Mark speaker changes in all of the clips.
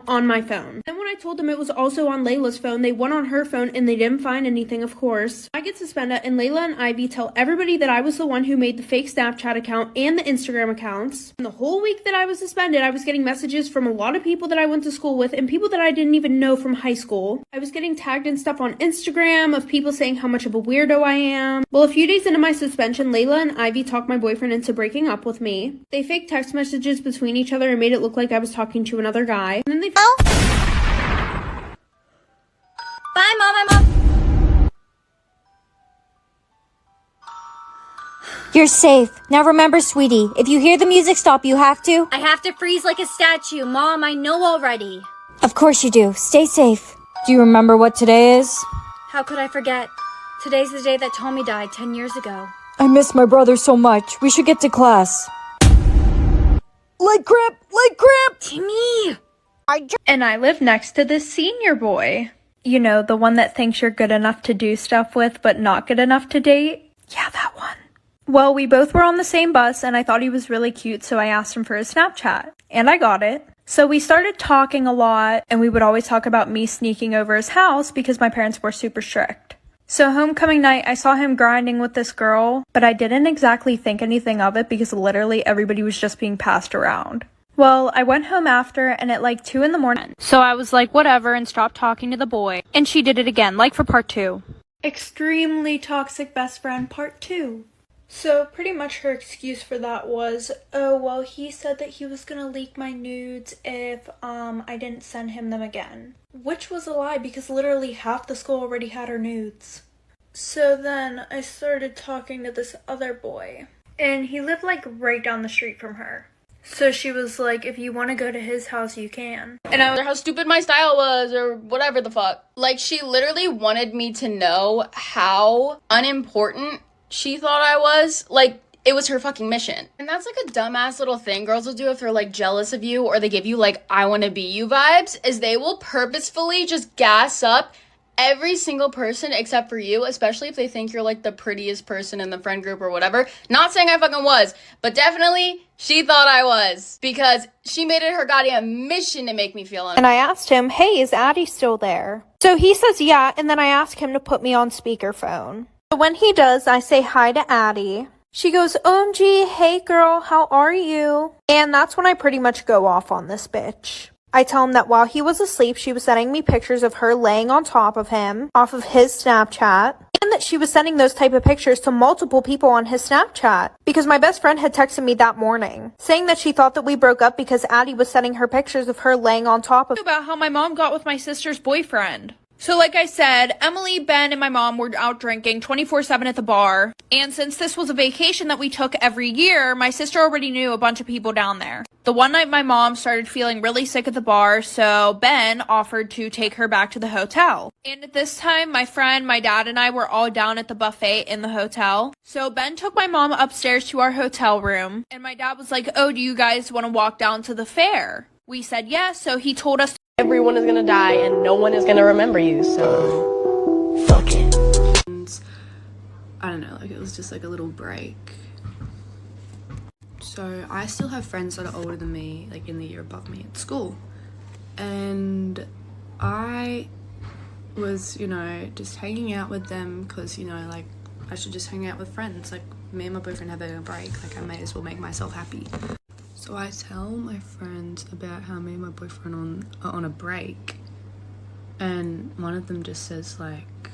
Speaker 1: on my phone. Then when I told them it was also on Layla's phone, they went on her phone and they didn't find anything, of course. I get suspended and Layla and Ivy tell everybody that I was the one who made the fake Snapchat account and the Instagram accounts. And the whole week that I was suspended, I was getting messages from a lot of people that I went to school with and people that I didn't even know from high school. I was getting tagged in stuff on Instagram of people saying how much of a weirdo I am. Well, a few days into my suspension, Layla and Ivy talked my boyfriend into breaking up with me. They faked text messages between each other and made it look like I was talking to another guy. And then they...
Speaker 2: Oh. Bye, Mom.
Speaker 3: You're safe. Now remember, sweetie, if you hear the music stop, you have to...
Speaker 2: I have to freeze like a statue. Mom, I know already.
Speaker 3: Of course you do. Stay safe. Do you remember what today is?
Speaker 2: How could I forget? Today's the day that Tommy died 10 years ago.
Speaker 3: I miss my brother so much. We should get to class. Leg cramp! Leg cramp!
Speaker 2: Timmy!
Speaker 1: And I live next to this senior boy. You know, the one that thinks you're good enough to do stuff with, but not good enough to date? Yeah, that one. Well, we both were on the same bus, and I thought he was really cute, so I asked him for his Snapchat. And I got it. So we started talking a lot, and we would always talk about me sneaking over his house because my parents were super strict. So homecoming night, I saw him grinding with this girl, but I didn't exactly think anything of it because literally everybody was just being passed around. Well, I went home after and at like 2 in the morning. So I was like, whatever, and stopped talking to the boy. And she did it again, like for part 2. Extremely toxic best friend part 2. So pretty much her excuse for that was, oh, well, he said that he was gonna leak my nudes if I didn't send him them again. Which was a lie because literally half the school already had her nudes. So then I started talking to this other boy. And he lived like right down the street from her. So she was like, if you want to go to his house, you can. And I was
Speaker 4: how stupid my style was or whatever the fuck. Like, she literally wanted me to know how unimportant she thought I was. Like, it was her fucking mission. And that's like a dumbass little thing girls will do if they're like jealous of you or they give you like I want to be you vibes, is they will purposefully just gas up every single person except for you, especially if they think you're like the prettiest person in the friend group or whatever. Not saying I fucking was, but definitely she thought I was because she made it her goddamn mission to make me feel
Speaker 1: And I asked him, hey, is Addie still there? So he says yeah, and then I ask him to put me on speakerphone. So when he does, I say hi to Addie. She goes, OMG, hey girl, how are you? And that's when I pretty much go off on this bitch. I tell him that while he was asleep, she was sending me pictures of her laying on top of him off of his Snapchat, and that she was sending those type of pictures to multiple people on his Snapchat because my best friend had texted me that morning saying that she thought that we broke up because Addie was sending her pictures of her laying on top of about how my mom got with my sister's boyfriend. So like I said, Emily, Ben, and my mom were out drinking 24/7 at the bar. And since this was a vacation that we took every year, my sister already knew a bunch of people down there. The one night my mom started feeling really sick at the bar, so Ben offered to take her back to the hotel. And at this time, my friend, my dad, and I were all down at the buffet in the hotel. So Ben took my mom upstairs to our hotel room. And my dad was like, oh, do you guys want to walk down to the fair? We said yes, so he told us
Speaker 5: everyone is gonna die and no one is gonna remember you, so fuck it.
Speaker 6: I don't know, like it was just like a little break. So I still have friends that are older than me, like in the year above me at school. And I was, you know, just hanging out with them because, you know, like I should just hang out with friends. Like me and my boyfriend having a break, like I may as well make myself happy. So I tell my friends about how me and my boyfriend are on a break, and one of them just says like,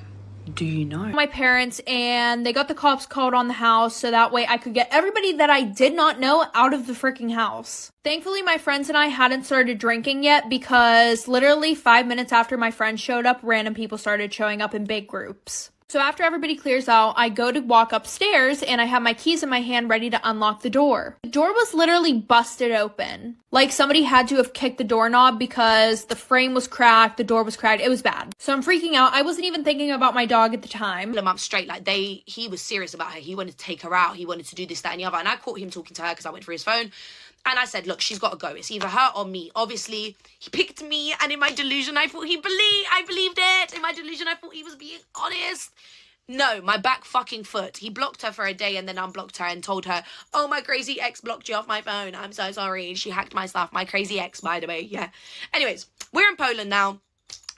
Speaker 6: do you know?
Speaker 1: My parents, and they got the cops called on the house so that way I could get everybody that I did not know out of the freaking house. Thankfully, my friends and I hadn't started drinking yet because literally 5 minutes after my friends showed up, random people started showing up in big groups. So after everybody clears out, I go to walk upstairs and I have my keys in my hand ready to unlock the door. The door was literally busted open. Like somebody had to have kicked the doorknob because the frame was cracked, the door was cracked, it was bad. So I'm freaking out. I wasn't even thinking about my dog at the time.
Speaker 7: A month straight, like he was serious about her. He wanted to take her out. He wanted to do this, that, and the other. And I caught him talking to her because I went for his phone. And I said, look, she's got to go. It's either her or me. Obviously, he picked me. And in my delusion, I thought I believed it. In my delusion, I thought he was being honest. No, my back fucking foot. He blocked her for a day and then unblocked her and told her, oh, my crazy ex blocked you off my phone. I'm so sorry. She hacked my stuff. My crazy ex, by the way. Yeah. Anyways, We're in Poland now,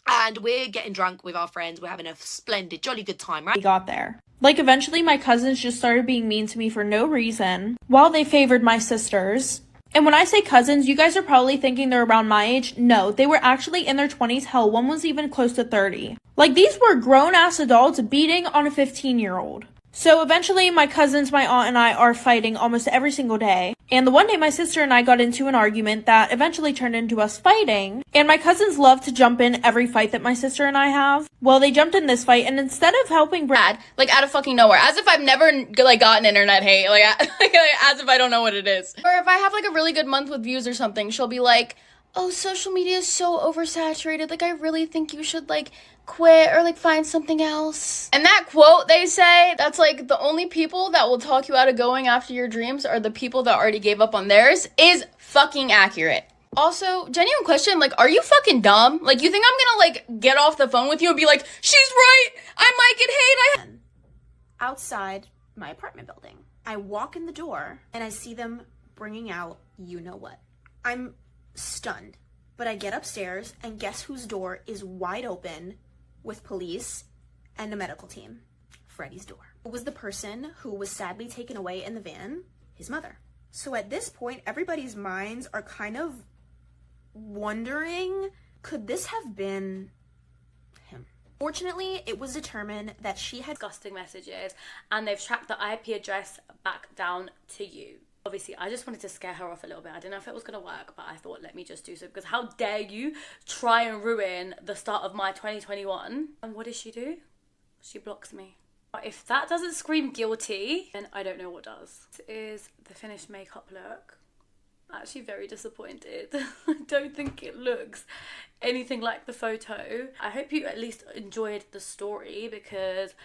Speaker 7: and we're getting drunk with our friends. We're having a splendid, jolly good time, right?
Speaker 1: We got there. Like, eventually my cousins just started being mean to me for no reason, while they favored my sisters. And when I say cousins, you guys are probably thinking they're around my age. No, they were actually in their 20s. Hell, one was even close to 30. Like, these were grown-ass adults beating on a 15-year-old. So eventually my cousins, my aunt, and I are fighting almost every single day. And the one day my sister and I got into an argument that eventually turned into us fighting. And my cousins love to jump in every fight that my sister and I have. Well, they jumped in this fight, and instead of helping Brad,
Speaker 4: like out of fucking nowhere, as if I've never like gotten internet hate, like as if I don't know what it is. Or if I have like a really good month with views or something, she'll be like, oh, social media is so oversaturated, like I really think you should like quit or like find something else. And that quote they say, that's like the only people that will talk you out of going after your dreams are the people that already gave up on theirs, is fucking accurate. Also, genuine question, like, are you fucking dumb? Like, you think I'm gonna like get off the phone with you and be like, she's right, I might get hate,
Speaker 8: outside my apartment building. I walk in the door and I see them bringing out you know what. I'm stunned, but I get upstairs and guess whose door is wide open with police and a medical team? Freddie's door. It was the person who was sadly taken away in the van, his mother. So at this point, everybody's minds are kind of wondering, could this have been him? Fortunately, it was determined that she had
Speaker 2: Disgusting messages, and they've tracked the IP address back down to you. Obviously, I just wanted to scare her off a little bit. I didn't know if it was going to work, but I thought, let me just do so. Because how dare you try and ruin the start of my 2021? And what does she do? She blocks me. If that doesn't scream guilty, then I don't know what does. This is the finished makeup look. I'm actually very disappointed. I don't think it looks anything like the photo. I hope you at least enjoyed the story, because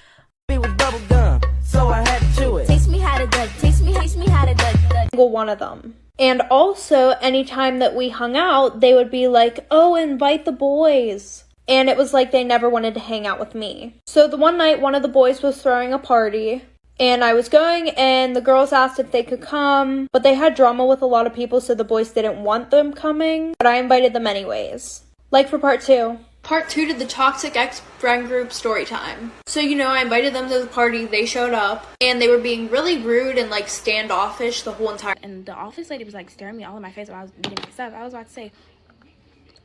Speaker 9: It was bubble gum, so I had to chew it.
Speaker 10: Taste me how to duck, taste me how to duck.
Speaker 1: single one of them. And also, anytime that we hung out, they would be like, oh, invite the boys. And it was like they never wanted to hang out with me. So the one night, one of the boys was throwing a party, and I was going, and the girls asked if they could come, but they had drama with a lot of people, so the boys didn't want them coming, but I invited them anyways. Like for part 2. Part 2 to the Toxic Ex Friend Group Storytime. So, I invited them to the party, they showed up, and they were being really rude and, like, standoffish the whole entire.
Speaker 11: And the office lady was, like, staring me all in my face when I was eating my stuff. I was about to say,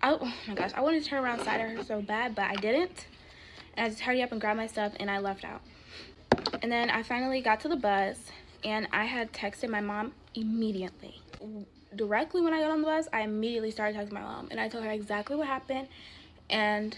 Speaker 11: oh my gosh, I wanted to turn around side of her so bad, but I didn't. And I just hurried up and grabbed my stuff, and I left out. And then I finally got to the bus, and I had texted my mom immediately. Directly when I got on the bus, I immediately started texting my mom, and I told her exactly what happened. And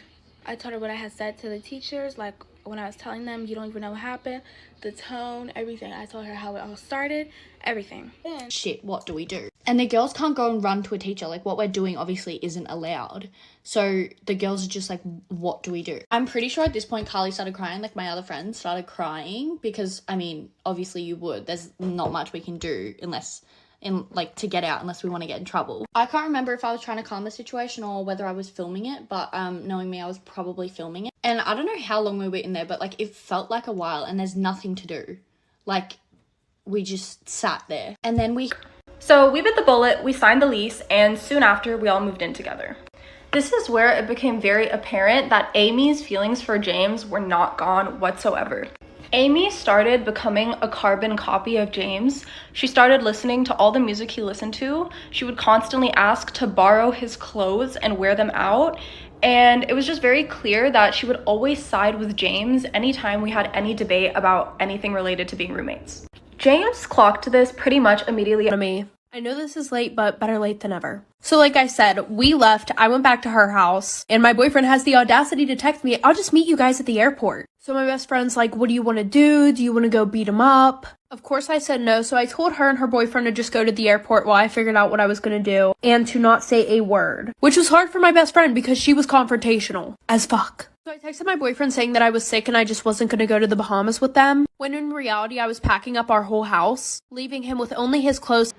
Speaker 11: I told her what I had said to the teachers, like when I was telling them, you don't even know what happened, the tone, everything. I told her how it all started, everything.
Speaker 12: Shit, what do we do? And the girls can't go and run to a teacher. Like, what we're doing obviously isn't allowed. So the girls are just like, what do we do? I'm pretty sure at this point Carly started crying. Like, my other friends started crying because, I mean, obviously you would. There's not much we can do to get out unless we want to get in trouble. I can't remember if I was trying to calm the situation or whether I was filming it, but knowing me, I was probably filming it. And I don't know how long we were in there, but like it felt like a while, and there's nothing to do. Like, we just sat there. And then
Speaker 13: So we bit the bullet, we signed the lease, and soon after we all moved in together. This is where it became very apparent that Amy's feelings for James were not gone whatsoever. Amy started becoming a carbon copy of James. She started listening to all the music he listened to. She would constantly ask to borrow his clothes and wear them out. And it was just very clear that she would always side with James anytime we had any debate about anything related to being roommates. James clocked this pretty much immediately to me.
Speaker 1: I know this is late, but better late than never. So like I said, we left, I went back to her house, and my boyfriend has the audacity to text me, I'll just meet you guys at the airport. So my best friend's like, what do you want to do? Do you want to go beat him up? Of course I said no, so I told her and her boyfriend to just go to the airport while I figured out what I was going to do, and to not say a word. Which was hard for my best friend because she was confrontational as fuck. So I texted my boyfriend saying that I was sick and I just wasn't going to go to the Bahamas with them, when in reality I was packing up our whole house, leaving him with only his clothes.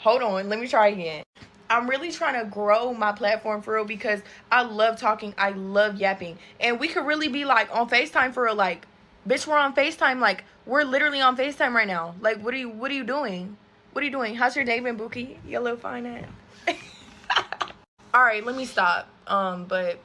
Speaker 14: Hold on, let me try again. I'm really trying to grow my platform for real because I love talking, I love yapping. And we could really be like on FaceTime for real, like, bitch, we're on FaceTime, like, we're literally on FaceTime right now. Like, what are you doing? What are you doing? How's your day been, Bookie? You little fine ass. Alright, let me stop. But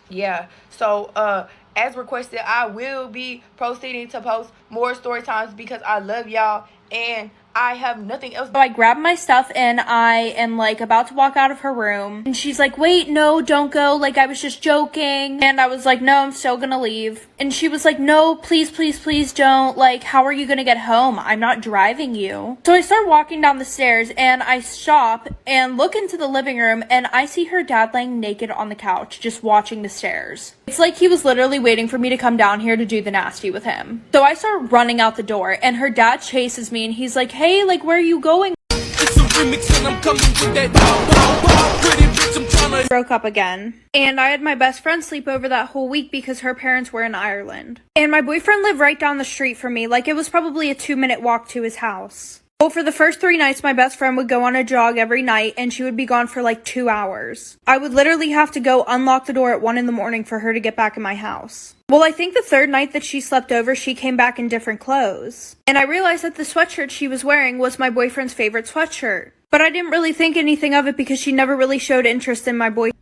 Speaker 14: yeah, so as requested, I will be proceeding to post more story times because I love y'all and I have nothing else.
Speaker 1: So I grabbed my stuff and I am like about to walk out of her room. And she's like, wait, no, don't go. Like, I was just joking. And I was like, no, I'm still gonna leave. And she was like, no, please, please, please don't. Like, how are you gonna get home? I'm not driving you. So I start walking down the stairs and I stop and look into the living room and I see her dad laying naked on the couch, just watching the stairs. It's like he was literally waiting for me to come down here to do the nasty with him. So I start running out the door and her dad chases me and he's like, hey, like, where are you going?
Speaker 9: It's a remix and I'm coming with that wow, pretty bitch, I'm tryna.
Speaker 1: Broke up again. And I had my best friend sleep over that whole week because her parents were in Ireland. And my boyfriend lived right down the street from me. Like, it was probably a 2-minute walk to his house. Well, for the first 3 nights, my best friend would go on a jog every night and she would be gone for like 2 hours. I would literally have to go unlock the door at 1 a.m. for her to get back in my house. Well, I think the 3rd night that she slept over, she came back in different clothes. And I realized that the sweatshirt she was wearing was my boyfriend's favorite sweatshirt. But I didn't really think anything of it because she never really showed interest in my boyfriend.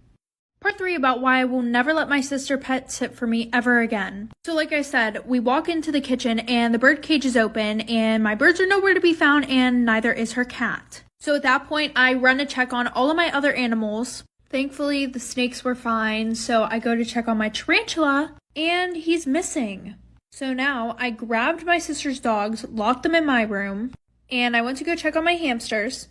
Speaker 1: Part 3 about why I will never let my sister pet sit for me ever again. So like I said, we walk into the kitchen and the bird cage is open and my birds are nowhere to be found and neither is her cat. So at that point, I run to check on all of my other animals. Thankfully, the snakes were fine, so I go to check on my tarantula and he's missing. So now I grabbed my sister's dogs, locked them in my room, and I went to go check on my hamsters.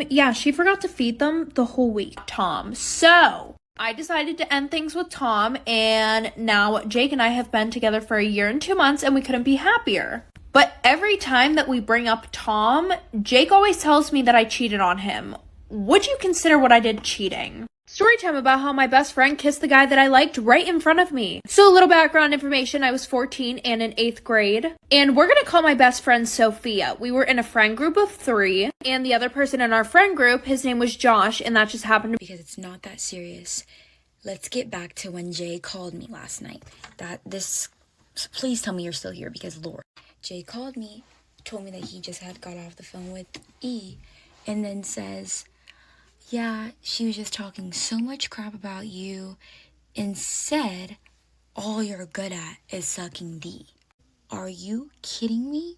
Speaker 1: Yeah, she forgot to feed them the whole week, Tom. So I decided to end things with Tom, and now Jake and I have been together for 1 year and 2 months, and we couldn't be happier. But every time that we bring up Tom, Jake always tells me that I cheated on him. Would you consider what I did cheating? Story time about how my best friend kissed the guy that I liked right in front of me. So a little background information, I was 14 and in 8th grade. And we're gonna call my best friend Sophia. We were in a friend group of 3. And the other person in our friend group, his name was Josh. And that just happened to
Speaker 15: because it's not that serious. Let's get back to when Jay called me last night. Please tell me you're still here because Lord. Jay called me, told me that he just had got off the phone with E. And then says, yeah, she was just talking so much crap about you and said all you're good at is sucking D. Are you kidding me?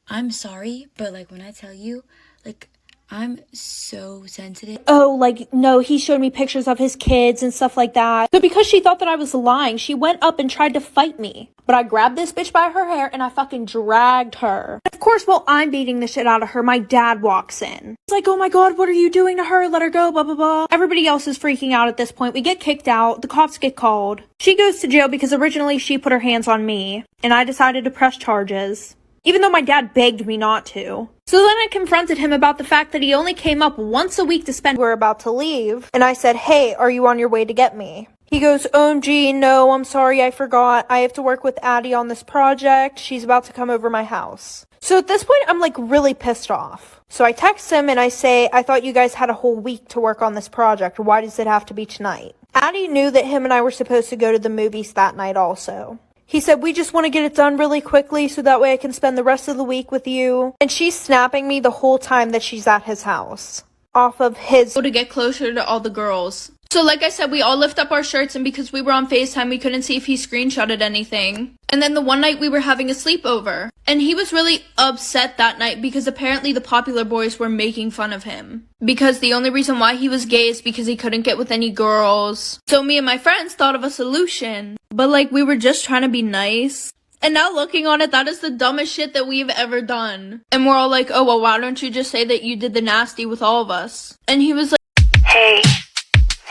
Speaker 15: I'm sorry, but like when I tell you, like I'm so sensitive.
Speaker 1: Oh, like, no, he showed me pictures of his kids and stuff like that. So because she thought that I was lying, she went up and tried to fight me. But I grabbed this bitch by her hair and I fucking dragged her. Of course, while I'm beating the shit out of her, my dad walks in. It's like, oh my god, what are you doing to her? Let her go, blah, blah, blah. Everybody else is freaking out at this point. We get kicked out. The cops get called. She goes to jail because originally she put her hands on me. And I decided to press charges. Even though my dad begged me not to. So then I confronted him about the fact that he only came up once a week to spend. We're about to leave. And I said, hey, are you on your way to get me? He goes, OMG, no, I'm sorry, I forgot. I have to work with Addie on this project. She's about to come over my house. So at this point, I'm like really pissed off. So I text him and I say, I thought you guys had a whole week to work on this project. Why does it have to be tonight? Addie knew that him and I were supposed to go to the movies that night also. He said, we just want to get it done really quickly so that way I can spend the rest of the week with you. And she's snapping me the whole time that she's at his house. Off of his... to get closer to all the girls. So like I said, we all lift up our shirts, and because we were on FaceTime, we couldn't see if he screenshotted anything. And then the one night we were having a sleepover. And he was really upset that night because apparently the popular boys were making fun of him. Because the only reason why he was gay is because he couldn't get with any girls. So me and my friends thought of a solution. But like, we were just trying to be nice. And now looking on it, that is the dumbest shit that we've ever done. And we're all like, oh, well, why don't you just say that you did the nasty with all of us? And he was like, hey,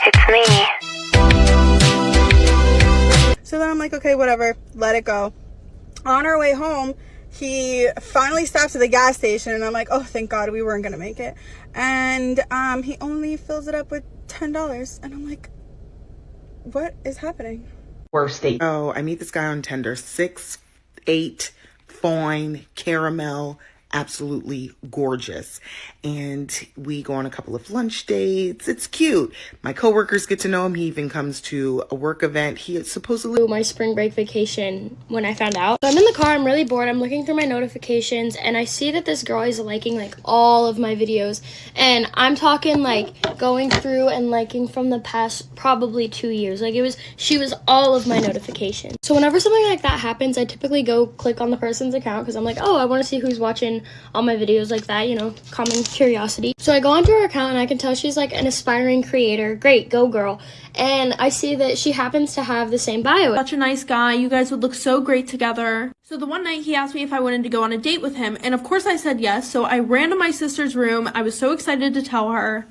Speaker 1: it's me.
Speaker 16: So then I'm like, okay, whatever, let it go. On our way home, he finally stops at the gas station, and I'm like, oh, thank God we weren't gonna make it. And he only fills it up with $10, and I'm like, what is happening?
Speaker 17: Worst date. Oh, I meet this guy on Tinder, 6'8", fine, caramel, absolutely gorgeous. And we go on a couple of lunch dates. It's cute. My coworkers get to know him. He even comes to a work event. He is supposedly
Speaker 18: my spring break vacation when I found out. So I'm in the car, I'm really bored, I'm looking through my notifications, and I see that this girl is liking like all of my videos, and I'm talking like going through and liking from the past probably 2 years. Like she was all of my notifications. So whenever something like that happens, I typically go click on the person's account because I'm like, oh, I want to see who's watching all my videos, like that, you know, common curiosity. So I go onto her account and I can tell she's like an aspiring creator. Great, go girl. And I see that she happens to have the same bio.
Speaker 1: Such a nice guy. You guys would look so great together. So the one night he asked me if I wanted to go on a date with him, and of course I said yes. So I ran to my sister's room. I was so excited to tell her.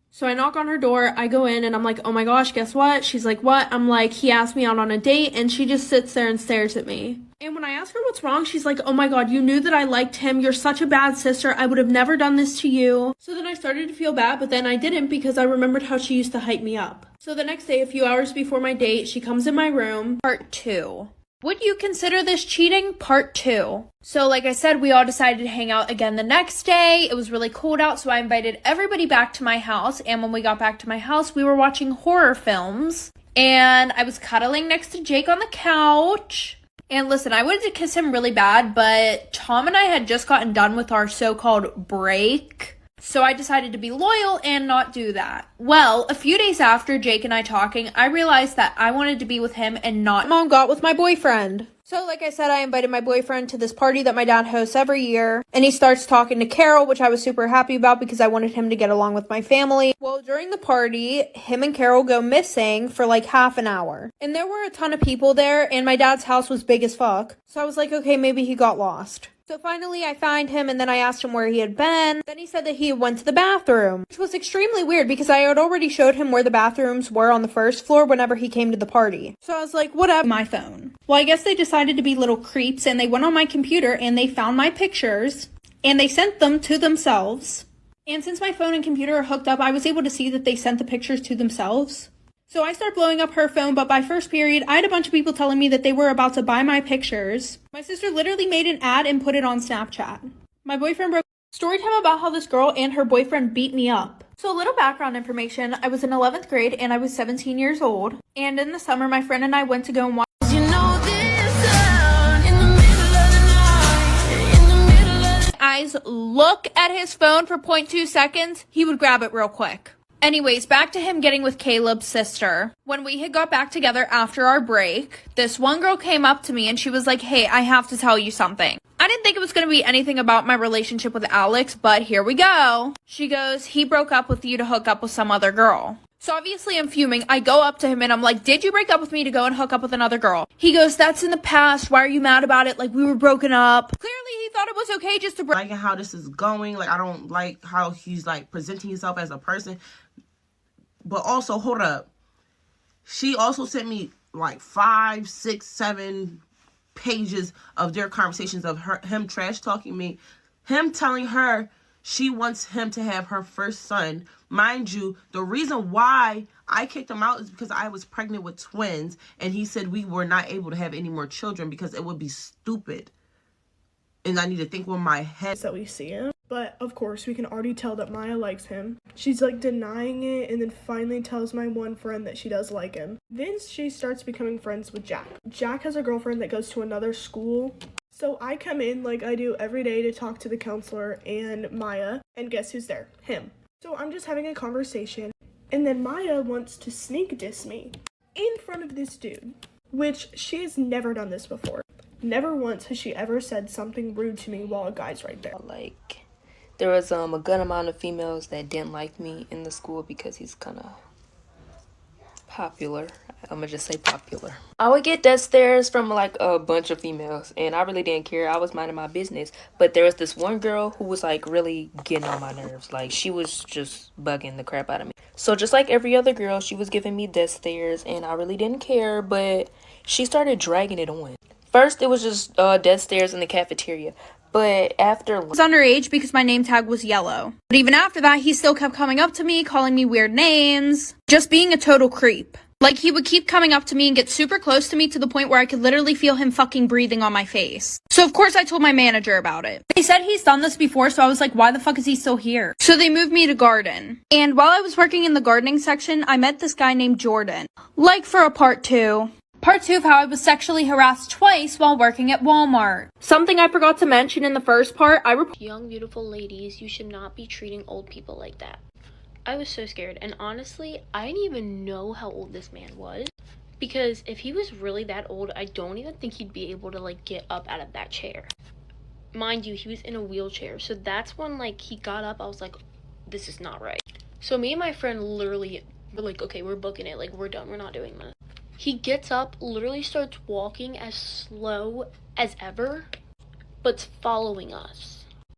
Speaker 1: So I knock on her door, I go in, and I'm like, oh my gosh, guess what? She's like, what? I'm like, he asked me out on a date, and she just sits there and stares at me. And when I ask her what's wrong, she's like, oh my god, you knew that I liked him. You're such a bad sister. I would have never done this to you. So then I started to feel bad, but then I didn't because I remembered how she used to hype me up. So the next day, a few hours before my date, she comes in my room. Part 2. Would you consider this cheating? Part 2. So like I said, we all decided to hang out again the next day. It was really cold out, so I invited everybody back to my house. And when we got back to my house, we were watching horror films. And I was cuddling next to Jake on the couch. And listen, I wanted to kiss him really bad, but Tom and I had just gotten done with our so-called break. So I decided to be loyal and not do that. Well, a few days after Jake and I talking, I realized that I wanted to be with him and not Mom got with my boyfriend. So like I said, I invited my boyfriend to this party that my dad hosts every year. And he starts talking to Carol, which I was super happy about because I wanted him to get along with my family. Well, during the party, him and Carol go missing for like half an hour. And there were a ton of people there, and my dad's house was big as fuck. So I was like, okay, maybe he got lost. So finally I find him, and then I asked him where he had been. Then he said that he went to the bathroom, which was extremely weird because I had already showed him where the bathrooms were on the first floor whenever he came to the party. So I was like, whatever, my phone. Well, I guess they decided to be little creeps, and they went on my computer and they found my pictures and they sent them to themselves. And since my phone and computer are hooked up, I was able to see that they sent the pictures to themselves. So I start blowing up her phone, but by first period, I had a bunch of people telling me that they were about to buy my pictures. My sister literally made an ad and put it on Snapchat. My boyfriend broke story time about how this girl and her boyfriend beat me up. So a little background information, I was in 11th grade and I was 17 years old. And in the summer, my friend and I went to go and watch eyes look at his phone for 0.2 seconds, he would grab it real quick. Anyways, back to him getting with Caleb's sister. When we had got back together after our break, this one girl came up to me and she was like, hey, I have to tell you something. I didn't think it was going to be anything about my relationship with Alex, but here we go. She goes, he broke up with you to hook up with some other girl. So obviously I'm fuming. I go up to him and I'm like, did you break up with me to go and hook up with another girl? He goes, that's in the past. Why are you mad about it? Like, we were broken up. Clearly he thought it was okay just to break.
Speaker 19: Liking how this is going. Like, I don't like how he's like presenting himself as a person. But also, hold up. She also sent me like 5, 6, 7 pages of their conversations of him trash talking me. Him telling her she wants him to have her first son. Mind you, the reason why I kicked him out is because I was pregnant with twins. And he said we were not able to have any more children because it would be stupid. And I need to think with my head.
Speaker 20: That we see him. But of course, we can already tell that Maya likes him. She's like denying it and then finally tells my one friend that she does like him. Then she starts becoming friends with Jack. Jack has a girlfriend that goes to another school. So I come in like I do every day to talk to the counselor and Maya. And guess who's there? Him. So I'm just having a conversation. And then Maya wants to sneak diss me in front of this dude. Which she has never done this before. Never once has she ever said something rude to me while a guy's right there.
Speaker 21: Like, there was a good amount of females that didn't like me in the school because he's kind of popular. I'm gonna just say popular. I would get death stares from like a bunch of females and I really didn't care. I was minding my business. But there was this one girl who was like really getting on my nerves. Like, she was just bugging the crap out of me. So just like every other girl, she was giving me death stares and I really didn't care, but she started dragging it on. First, it was just death stares in the cafeteria. But after... I
Speaker 1: was underage because my name tag was yellow. But even after that, he still kept coming up to me, calling me weird names, just being a total creep. Like, he would keep coming up to me and get super close to me to the point where I could literally feel him fucking breathing on my face. So of course I told my manager about it. They said he's done this before, so I was like, why the fuck is he still here? So they moved me to garden. And while I was working in the gardening section, I met this guy named Jordan. Like for a part 2. Part 2 of how I was sexually harassed twice while working at Walmart. Something I forgot to mention in the first part,
Speaker 18: Young, beautiful ladies, you should not be treating old people like that. I was so scared, and honestly, I didn't even know how old this man was. Because if he was really that old, I don't even think he'd be able to, like, get up out of that chair. Mind you, he was in a wheelchair, so that's when, like, he got up, I was like, this is not right. So me and my friend literally were like, okay, we're booking it, like, we're done, we're not doing this. He gets up, literally starts walking as slow as ever, but's following us.